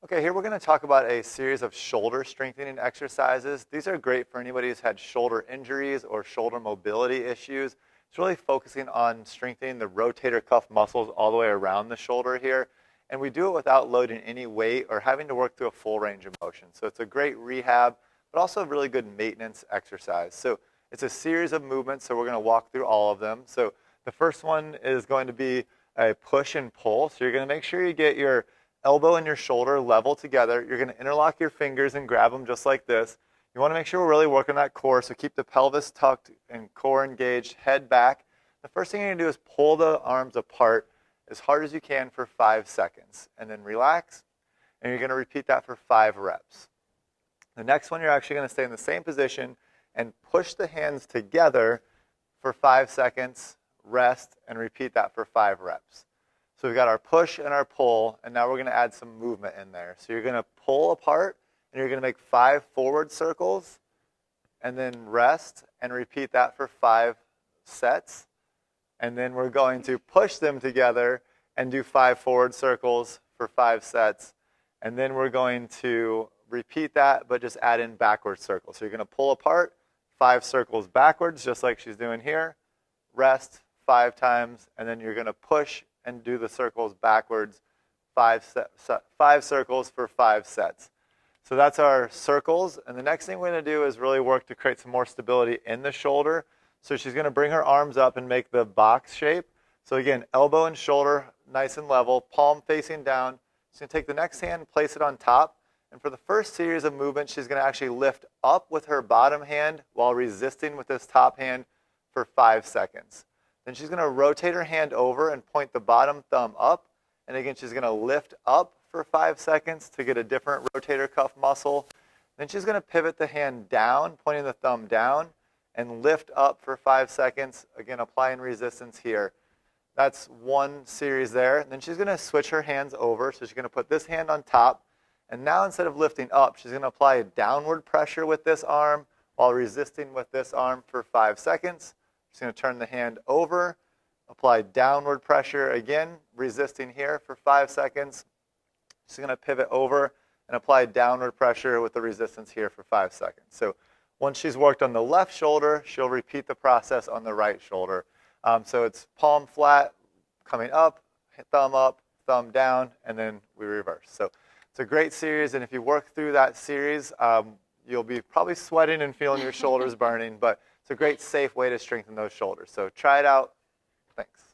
Okay, here we're going to talk about a series of shoulder strengthening exercises. These are great for anybody who's had shoulder injuries or shoulder mobility issues. It's really focusing on strengthening the rotator cuff muscles all the way around the shoulder here. And we do it without loading any weight or having to work through a full range of motion. So it's a great rehab, but also a really good maintenance exercise. So it's a series of movements, so we're going to walk through all of them. So the first one is going to be a push and pull. So you're going to make sure you get your elbow and your shoulder level together. You're going to interlock your fingers and grab them just like this. You want to make sure we're really working that core, so keep the pelvis tucked and core engaged, head back. The first thing you're going to do is pull the arms apart as hard as you can for 5 seconds, and then relax, and you're going to repeat that for 5 reps. The next one, you're actually going to stay in the same position and push the hands together for 5 seconds, rest, and repeat that for 5 reps. So we've got our push and our pull, and now we're going to add some movement in there. So you're going to pull apart, and you're going to make 5 forward circles, and then rest, and repeat that for 5 sets. And then we're going to push them together and do 5 forward circles for 5 sets. And then we're going to repeat that, but just add in backward circles. So you're going to pull apart, 5 circles backwards, just like she's doing here. Rest 5 times, and then you're going to push and do the circles backwards, 5 circles for 5 sets. So that's our circles. And the next thing we're going to do is really work to create some more stability in the shoulder. So she's going to bring her arms up and make the box shape. So again, elbow and shoulder nice and level, palm facing down. She's going to take the next hand and place it on top. And for the first series of movements, she's going to actually lift up with her bottom hand while resisting with this top hand for 5 seconds. Then she's going to rotate her hand over and point the bottom thumb up. And again, she's going to lift up for 5 seconds to get a different rotator cuff muscle. Then she's going to pivot the hand down, pointing the thumb down, and lift up for 5 seconds, again, applying resistance here. That's one series there. Then she's going to switch her hands over. So she's going to put this hand on top. And now instead of lifting up, she's going to apply a downward pressure with this arm while resisting with this arm for 5 seconds. She's going to turn the hand over, apply downward pressure again, resisting here for 5 seconds. She's going to pivot over and apply downward pressure with the resistance here for 5 seconds. So once she's worked on the left shoulder, she'll repeat the process on the right shoulder. So it's palm flat, coming up, thumb down, and then we reverse. So it's a great series, and if you work through that series, you'll be probably sweating and feeling your shoulders burning, but it's a great, safe way to strengthen those shoulders. So try it out. Thanks.